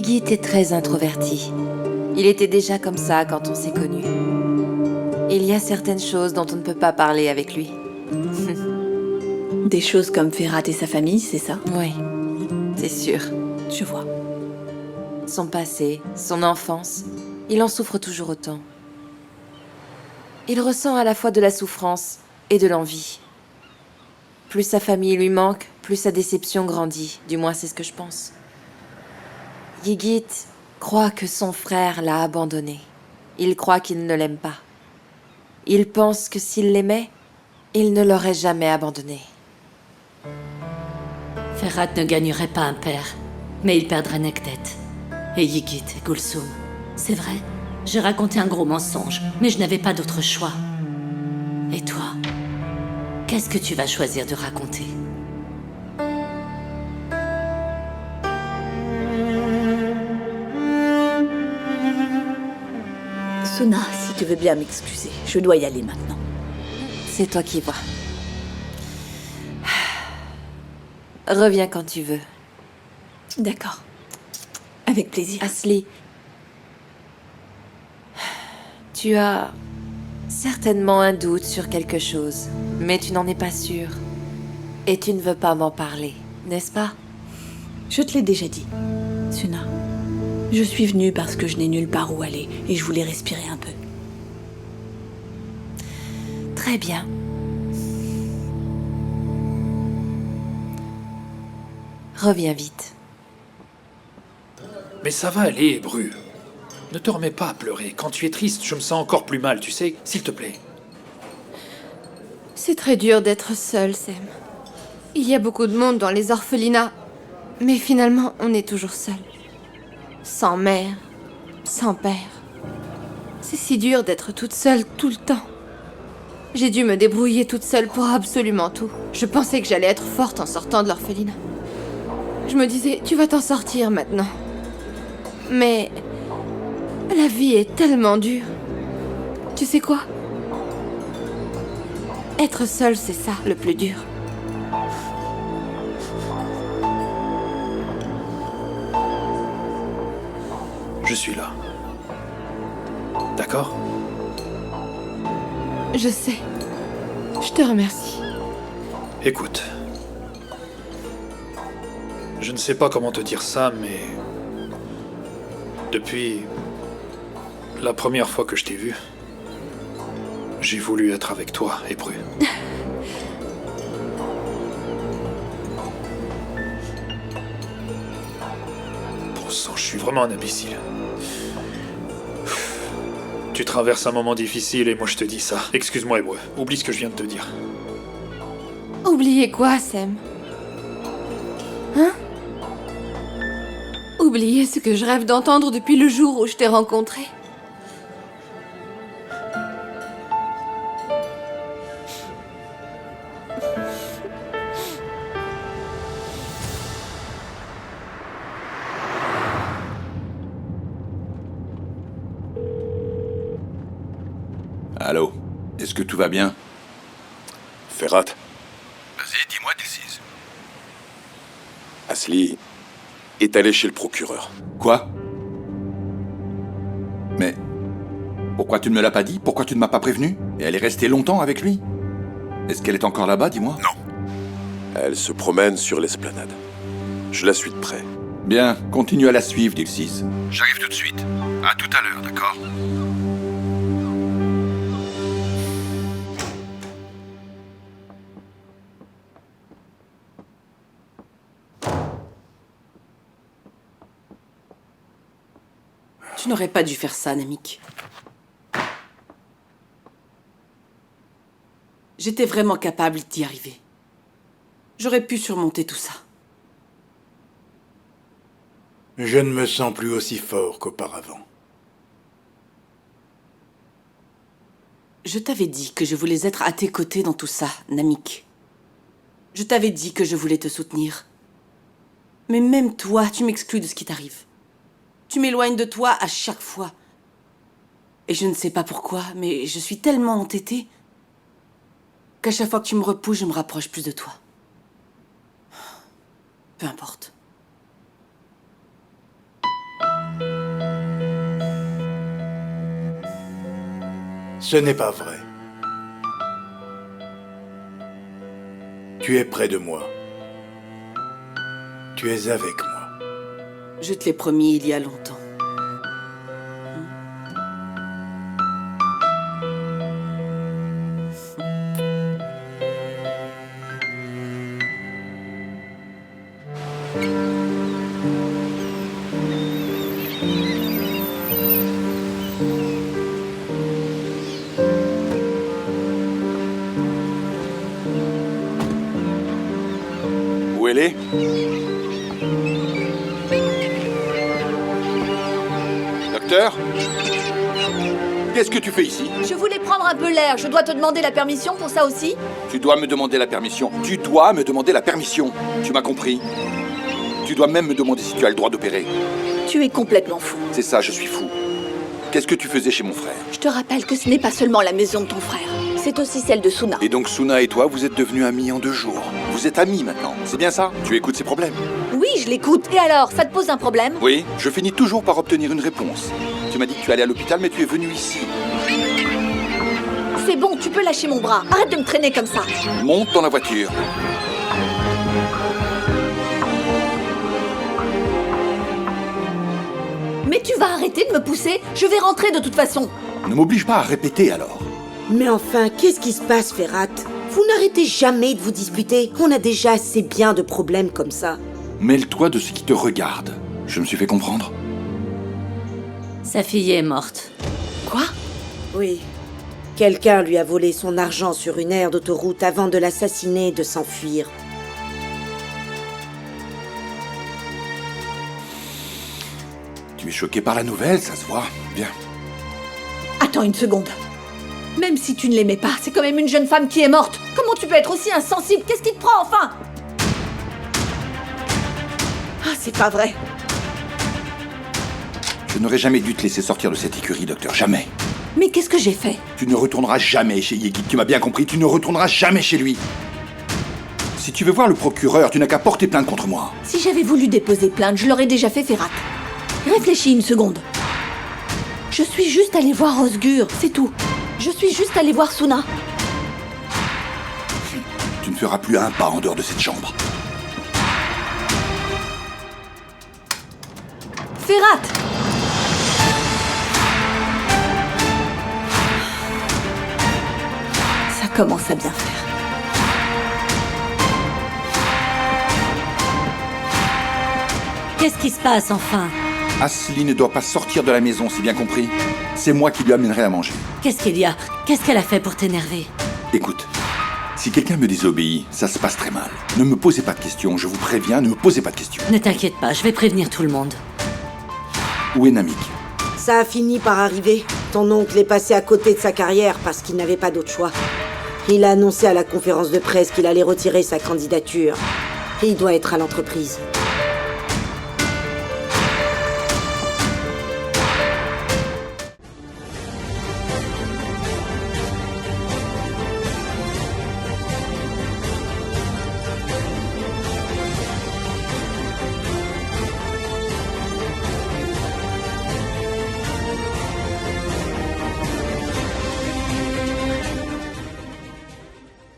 Yigit est très introverti. Il était déjà comme ça quand on s'est connus. Il y a certaines choses dont on ne peut pas parler avec lui. Des choses comme Ferhat et sa famille, c'est ça? Oui, c'est sûr. Je vois. Son passé, son enfance, il en souffre toujours autant. Il ressent à la fois de la souffrance et de l'envie. Plus sa famille lui manque, plus sa déception grandit. Du moins, c'est ce que je pense. Yigit croit que son frère l'a abandonné. Il croit qu'il ne l'aime pas. Il pense que s'il l'aimait, il ne l'aurait jamais abandonné. Ferhat ne gagnerait pas un père, mais il perdrait Nektet. Et Yigit et Gulsum. C'est vrai, j'ai raconté un gros mensonge, mais je n'avais pas d'autre choix. Et toi, qu'est-ce que tu vas choisir de raconter? Suna, si tu veux bien m'excuser, je dois y aller maintenant. C'est toi qui vois. Reviens quand tu veux. D'accord. Avec plaisir. Asli, tu as certainement un doute sur quelque chose, mais tu n'en es pas sûr. Et tu ne veux pas m'en parler, n'est-ce pas? Je te l'ai déjà dit, Suna. Je suis venue parce que je n'ai nulle part où aller et je voulais respirer un peu. Très bien. Reviens vite. Mais ça va aller, Bru. Ne te remets pas à pleurer. Quand tu es triste, je me sens encore plus mal, tu sais. S'il te plaît. C'est très dur d'être seul, Sam. Il y a beaucoup de monde dans les orphelinats. Mais finalement, on est toujours seul. Sans mère, sans père. C'est si dur d'être toute seule tout le temps. J'ai dû me débrouiller toute seule pour absolument tout. Je pensais que j'allais être forte en sortant de l'orphelinat. Je me disais, tu vas t'en sortir maintenant. Mais la vie est tellement dure. Tu sais quoi? Être seule, c'est ça, le plus dur. Je suis là. D'accord? Je sais. Je te remercie. Écoute. Je ne sais pas comment te dire ça, mais... Depuis... la première fois que je t'ai vu, j'ai voulu être avec toi, Bru. Bon sang, je suis vraiment un imbécile. Tu traverses un moment difficile et moi je te dis ça. Excuse-moi, Bru. Oublie ce que je viens de te dire. Oubliez quoi, Sam? Hein? Oubliez ce que je rêve d'entendre depuis le jour où je t'ai rencontré. Allô? Est-ce que tout va bien? Ferhat, Vas-y, dis-moi, Dilsiz. Asli est allé chez le procureur. Quoi? Mais... pourquoi tu ne me l'as pas dit? Pourquoi tu ne m'as pas prévenu? Et elle est restée longtemps avec lui? Est-ce qu'elle est encore là-bas, dis-moi? Non. Elle se promène sur l'esplanade. Je la suis de près. Bien, continue à la suivre, Dilsiz. J'arrive tout de suite. À tout à l'heure, d'accord? Tu n'aurais pas dû faire ça, Namik. J'étais vraiment capable d'y arriver. J'aurais pu surmonter tout ça. Je ne me sens plus aussi fort qu'auparavant. Je t'avais dit que je voulais être à tes côtés dans tout ça, Namik. Je t'avais dit que je voulais te soutenir. Mais même toi, tu m'exclus de ce qui t'arrive. Tu m'éloignes de toi à chaque fois. Et je ne sais pas pourquoi, mais je suis tellement entêtée qu'à chaque fois que tu me repousses, je me rapproche plus de toi. Peu importe. Ce n'est pas vrai. Tu es près de moi. Tu es avec moi. Je te l'ai promis il y a longtemps. Où elle est? Docteur? Qu'est-ce que tu fais ici? Je voulais prendre un peu l'air. Je dois te demander la permission pour ça aussi? Tu dois me demander la permission. Tu dois me demander la permission. Tu m'as compris? Tu dois même me demander si tu as le droit d'opérer. Tu es complètement fou. C'est ça, je suis fou. Qu'est-ce que tu faisais chez mon frère? Je te rappelle que ce n'est pas seulement la maison de ton frère. C'est aussi celle de Suna. Et donc Suna et toi, vous êtes devenus amis en 2 jours. Vous êtes amis maintenant, c'est bien ça? Tu écoutes ses problèmes? Oui, je l'écoute. Et alors, ça te pose un problème? Oui, je finis toujours par obtenir une réponse. Tu m'as dit que tu allais à l'hôpital, mais tu es venu ici. C'est bon, tu peux lâcher mon bras. Arrête de me traîner comme ça. Monte dans la voiture. Mais tu vas arrêter de me pousser? Je vais rentrer de toute façon. Ne m'oblige pas à répéter alors. Mais enfin, qu'est-ce qui se passe, Ferrat? Vous n'arrêtez jamais de vous disputer. On a déjà assez bien de problèmes comme ça. Mêle-toi de ce qui te regarde. Je me suis fait comprendre? Sa fille est morte. Quoi? Oui. Quelqu'un lui a volé son argent sur une aire d'autoroute avant de l'assassiner et de s'enfuir. Tu es choqué par la nouvelle, ça se voit. Bien. Attends une seconde. Même si tu ne l'aimais pas, c'est quand même une jeune femme qui est morte. Comment tu peux être aussi insensible? Qu'est-ce qui te prend, enfin? Ah, c'est pas vrai. Je n'aurais jamais dû te laisser sortir de cette écurie, docteur. Jamais. Mais qu'est-ce que j'ai fait? Tu ne retourneras jamais chez Yigit. Tu m'as bien compris, tu ne retourneras jamais chez lui. Si tu veux voir le procureur, tu n'as qu'à porter plainte contre moi. Si j'avais voulu déposer plainte, je l'aurais déjà fait, Ferrat. Réfléchis une seconde. Je suis juste allée voir Osgur, c'est tout. Je suis juste allée voir Suna. Tu ne feras plus un pas en dehors de cette chambre. Ferrat! Ça commence à bien faire. Qu'est-ce qui se passe enfin? Asli ne doit pas sortir de la maison, c'est bien compris. C'est moi qui lui amènerai à manger. Qu'est-ce qu'il y a? Qu'est-ce qu'elle a fait pour t'énerver? Écoute, si quelqu'un me désobéit, ça se passe très mal. Ne me posez pas de questions, je vous préviens, ne me posez pas de questions. Ne t'inquiète pas, je vais prévenir tout le monde. Où est Namik? Ça a fini par arriver. Ton oncle est passé à côté de sa carrière parce qu'il n'avait pas d'autre choix. Il a annoncé à la conférence de presse qu'il allait retirer sa candidature. Et il doit être à l'entreprise.